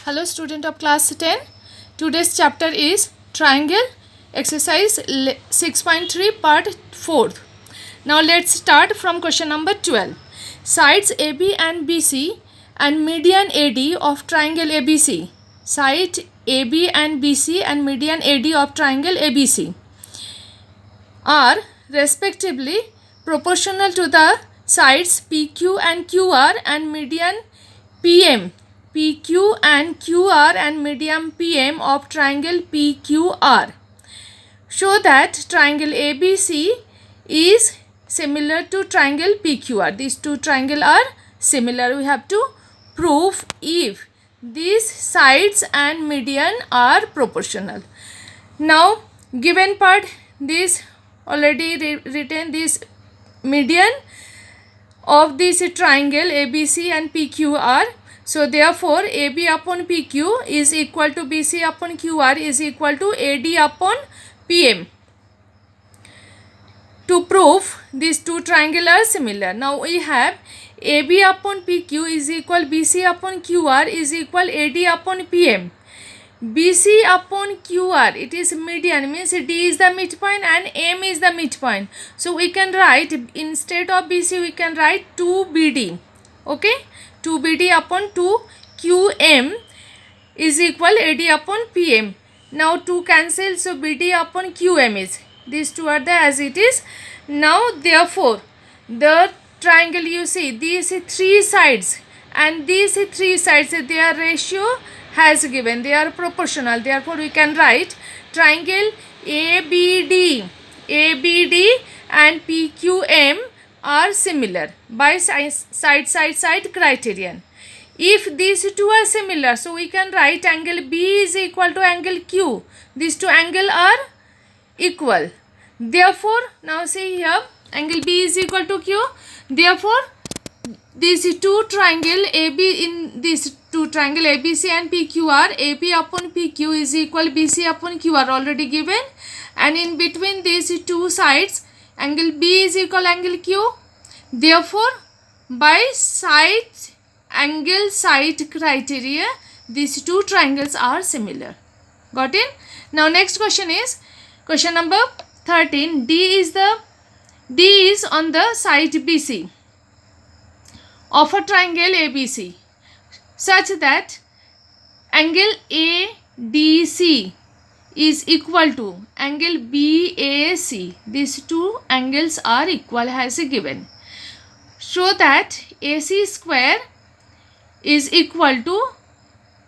Hello student of class 10. Today's chapter is triangle exercise 6.3 part 4. Now let's start from question number 12. Sides AB and BC and median AD of triangle ABC. Side AB and BC and median AD of triangle ABC are respectively proportional to the sides PQ and QR and median PM. PQ and QR and median PM of triangle PQR. Show that triangle ABC is similar to triangle PQR. These two triangles are similar. We have to prove if these sides and median are proportional. Now given part, this already written, this median of this triangle ABC and PQR. So therefore AB upon PQ is equal to BC upon QR is equal to AD upon PM. To prove these two triangles are similar, now we have AB upon PQ is equal BC upon QR is equal AD upon PM. BC upon QR, it is median, means D is the midpoint and M is the midpoint. So we can write, instead of BC we can write 2BD. Okay, 2BD upon 2QM is equal AD upon PM. Now 2 cancel, so BD upon QM is, these two are the as it is. Now therefore the triangle, you see these three sides and these three sides, their ratio has given, they are proportional. Therefore we can write triangle ABD and PQM are similar by side criterion. If these two are similar, so we can write angle B is equal to angle Q. These two angles are equal. Therefore now see here, angle B is equal to Q. Therefore these two triangle AB, in this two triangle ABC and PQR, AB upon PQ is equal BC upon QR already given, and in between these two sides angle B is equal angle Q. Therefore by side criteria these two triangles are similar. Got it? Now next question is question number 13. D is on the side BC of a triangle ABC such that angle ADC is equal to angle BAC. These two angles are equal as given. Show that AC square is equal to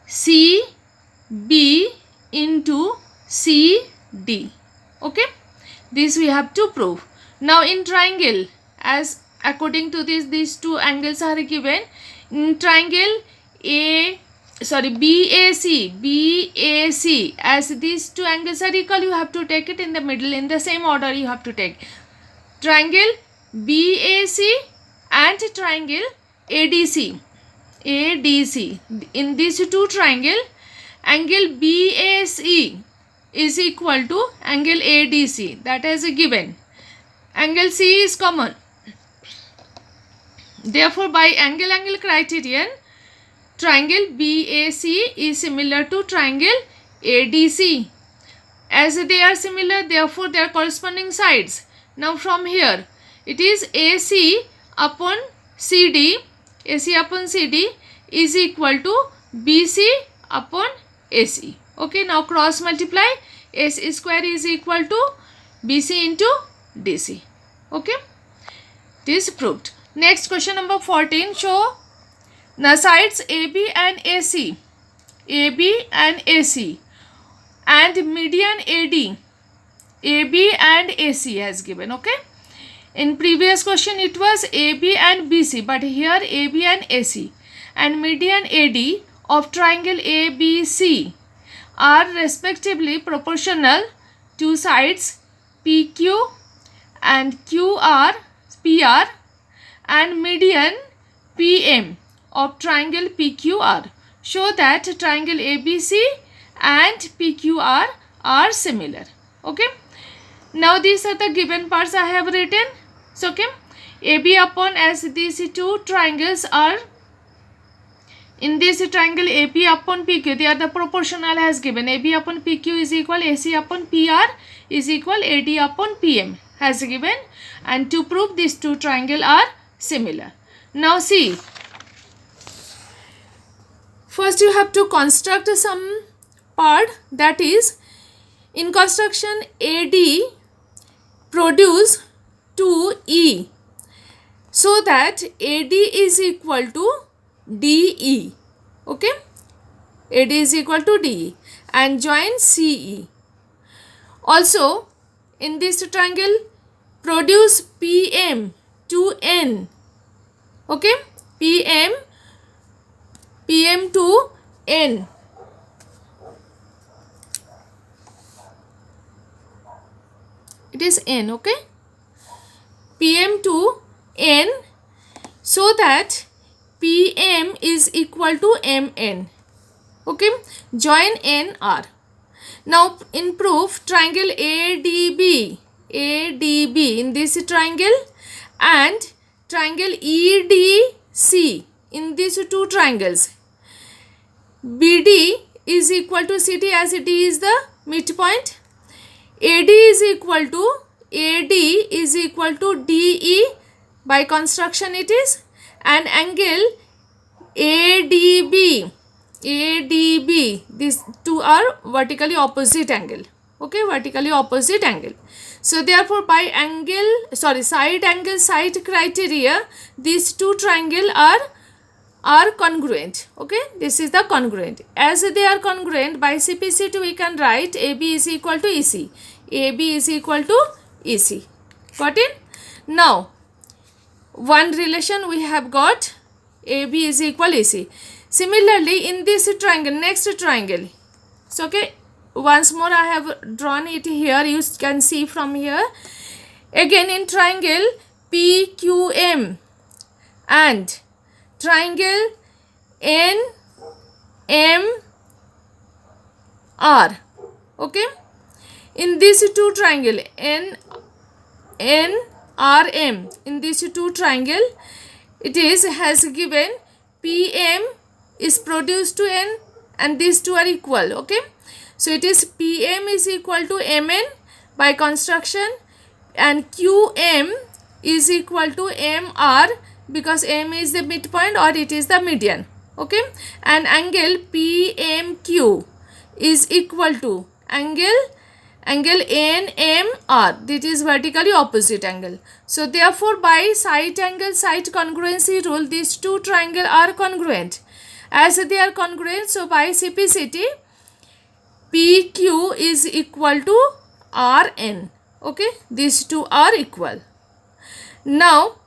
CB into CD. Okay, this we have to prove. Now in triangle, as according to this, these two angles are given. In triangle BAC, as these two angles are equal, you have to take it in the middle, in the same order you have to take. Triangle BAC and triangle ADC. In these two triangle, angle BAC is equal to angle ADC, that is given. Angle C is common. Therefore by angle criterion, triangle BAC is similar to triangle ADC. As they are similar, therefore their corresponding sides. Now from here, it is AC upon CD is equal to BC upon AC. Okay, now cross multiply, AC square is equal to BC into DC. Okay, this is proved. Next question number 14. Show the sides AB and AC and median AD AB and AC has given. Okay, in previous question it was AB and BC, but here AB and AC and median AD of triangle ABC are respectively proportional to sides PQ and PR and median PM of triangle PQR. Show that triangle ABC and PQR are similar. Okay, now these are the given parts I have written. So okay, AB upon, as these two triangles are In this triangle AP upon PQ, they are the proportional has given. AB upon PQ is equal AC upon PR is equal AD upon PM has given, and to prove these two triangles are similar. Now see, first you have to construct some part, that is, in construction AD produce 2E, so that AD is equal to DE. Okay, AD is equal to DE, and join CE. Also in this triangle produce PM to N. Okay, PM to N. It is N. Okay, PM to N, so that PM is equal to MN. Okay, join NR. Now in proof, triangle ADB in this triangle and triangle EDC in these two triangles, BD is equal to CD as D is the midpoint, AD is equal to DE by construction it is, and angle ADB, these two are vertically opposite angle. Okay, vertically opposite angle. So therefore by side angle side criteria, these two triangles are congruent. Okay, this is the congruent. As they are congruent, by CPCT we can write AB is equal to EC. AB is equal to EC. Got it? Now one relation we have got, AB is equal EC. Similarly in this triangle, next triangle, so okay, once more I have drawn it here, you can see from here. Again in triangle PQM and triangle NMR. Okay, in these two triangle NRM, in these two triangle, it is has given PM is produced to N, and these two are equal. Okay, so it is PM is equal to MN by construction, and QM is equal to MR because M is the midpoint or it is the median. Okay, and angle PMQ is equal to angle NMR, that is vertically opposite angle. So therefore by side angle side congruency rule, these two triangles are congruent. As they are congruent, so by CPCT PQ is equal to RN. Okay, these two are equal. Now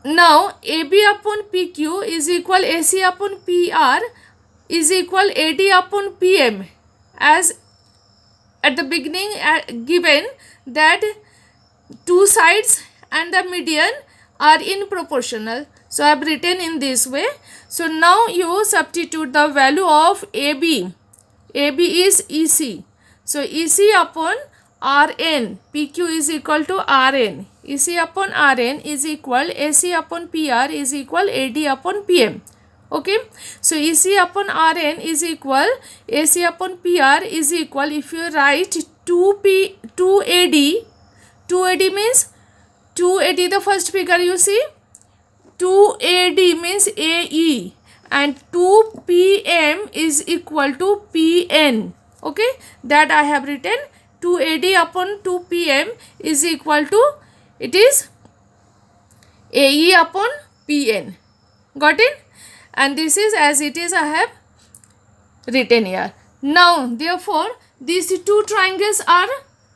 AB upon PQ is equal AC upon PR is equal AD upon PM, as at the beginning given that two sides and the median are in proportional. So I have written in this way. So now you substitute the value of AB. AB is EC. So EC upon RN, PQ is equal to RN. EC upon RN is equal AC upon PR is equal AD upon PM. Okay, so EC upon RN is equal AC upon PR is equal, if you write 2AD means 2AD, the first figure you see, 2AD means AE, and 2PM is equal to PN. Okay, that I have written 2AD upon 2PM is equal to, it is AE upon PN. Got it? And this is as it is I have written here. Now therefore these two triangles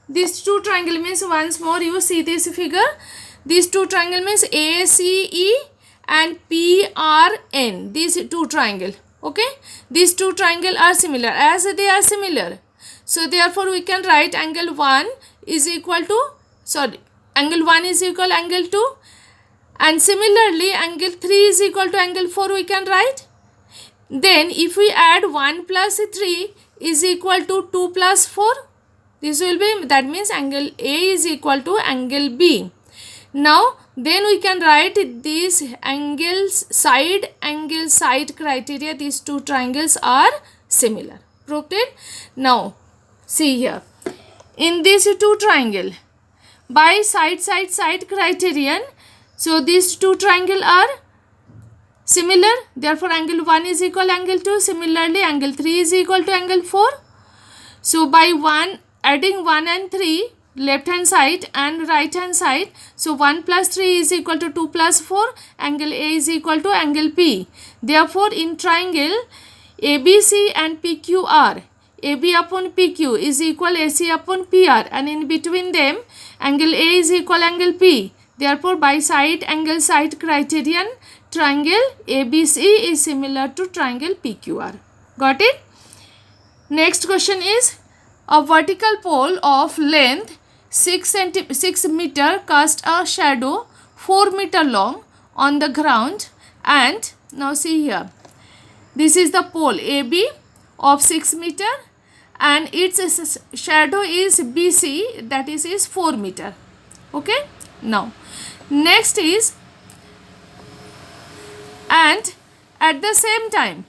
means, once more you see this figure, these two triangles means ACE and PRN, these two triangles. Okay, these two triangles are similar. As they are similar, so therefore we can write angle 1 is equal to, angle 1 is equal angle 2, and similarly angle 3 is equal to angle 4 we can write. Then if we add 1 plus 3 is equal to 2 plus 4, this will be, that means angle A is equal to angle B. Now then we can write these side angle side criteria. These two triangles are similar. Proved it. Now see here, in these two triangle, by side criterion, so these two triangle are similar, therefore angle 1 is equal angle 2. Similarly angle 3 is equal to angle 4. So by adding 1 and 3, left hand side and right hand side, so 1 plus 3 is equal to 2 plus 4, angle A is equal to angle P. Therefore in triangle ABC and PQR, AB upon PQ is equal AC upon PR, and in between them angle A is equal angle P. Therefore by side angle side criterion, triangle ABC is similar to triangle PQR. Got it? Next question is, a vertical pole of length 6 meter cast a shadow 4 meter long on the ground, and now see here, this is the pole AB of 6 meter and its shadow is BC, that is 4 meter. Okay. Now next is, and at the same time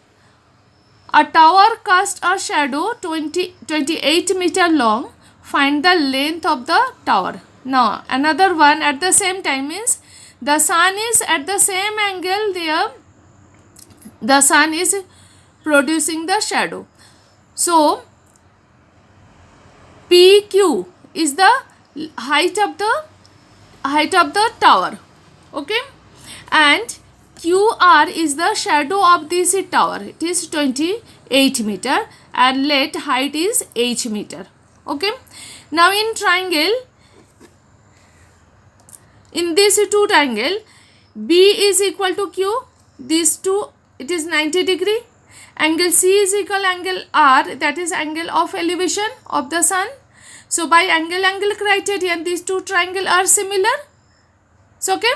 a tower cast a shadow 28 meter long, find the length of the tower. Now another one, at the same time means the sun is at the same angle there, the sun is producing the shadow. So PQ is the height of the tower. Okay. And QR is the shadow of this tower, it is 28 meter and let height is h meter. Okay. Now in triangle, in this two triangle, B is equal to Q, these two, it is 90 degree. Angle C is equal angle R, that is angle of elevation of the sun. So by angle criterion, these two triangle are similar. So okay.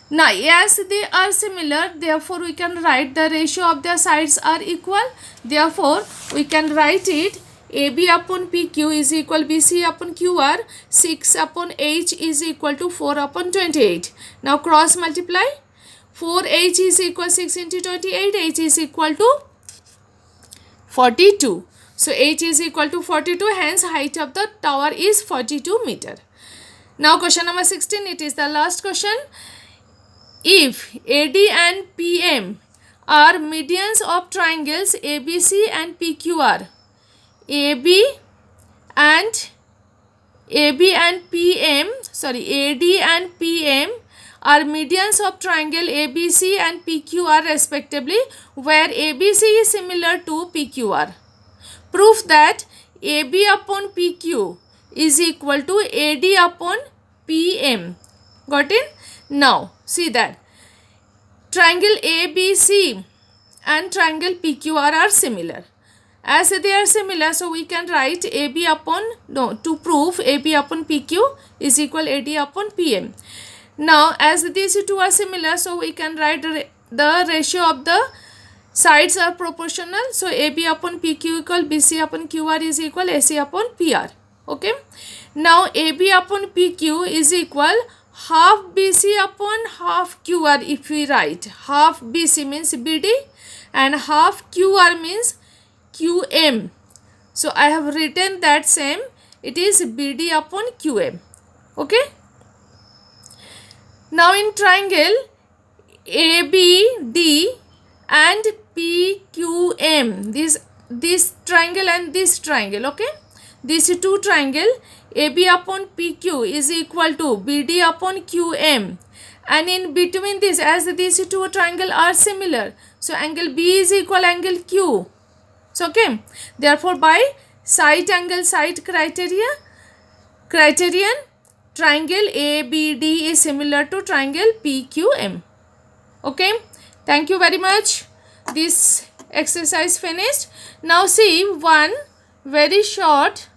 Now as they are similar, therefore we can write the ratio of their sides are equal. Therefore we can write it, AB upon PQ is equal BC upon QR, 6 upon H is equal to 4 upon 28. Now cross multiply, 4H is equal 6 into 28, H is equal to 42. So H is equal to 42, hence height of the tower is 42 meter. Now question number 16, it is the last question. If AD and PM are medians of triangles ABC and PQR, AD and PM are medians of triangle ABC and PQR respectively, where ABC is similar to PQR. Proof that AB upon PQ is equal to AD upon PM. Got it? Now see that triangle ABC and triangle PQR are similar. As they are similar, so we can write to prove AB upon PQ is equal AD upon PM. Now as these two are similar, so we can write the ratio of the sides are proportional. So AB upon PQ equal BC upon QR is equal AC upon PR. Okay. Now AB upon PQ is equal half BC upon half QR. If we write half BC means BD and half QR means QM. So I have written that same, it is BD upon QM. Okay. Now in triangle ABD and PQM, this triangle and this triangle. Okay. These two triangle AB upon PQ is equal to BD upon QM, and in between this, as these two triangle are similar, so angle B is equal angle Q. So okay, therefore by side angle side criterion, triangle ABD is similar to triangle PQM. Okay, thank you very much. This exercise finished. Now see one very short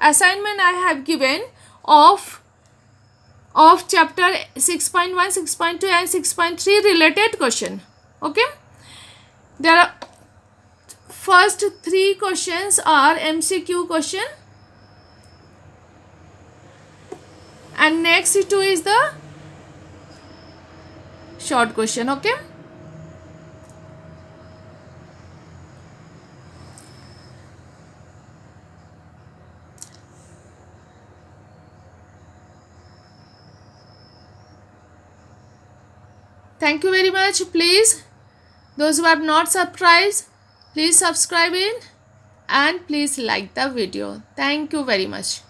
assignment I have given of chapter 6.1, 6.2 and 6.3 related question. Okay, there are first 3 questions are MCQ question, and next 2 is the short question. Okay. Thank you very much. Please, those who have not subscribed, please subscribe in and please like the video. Thank you very much.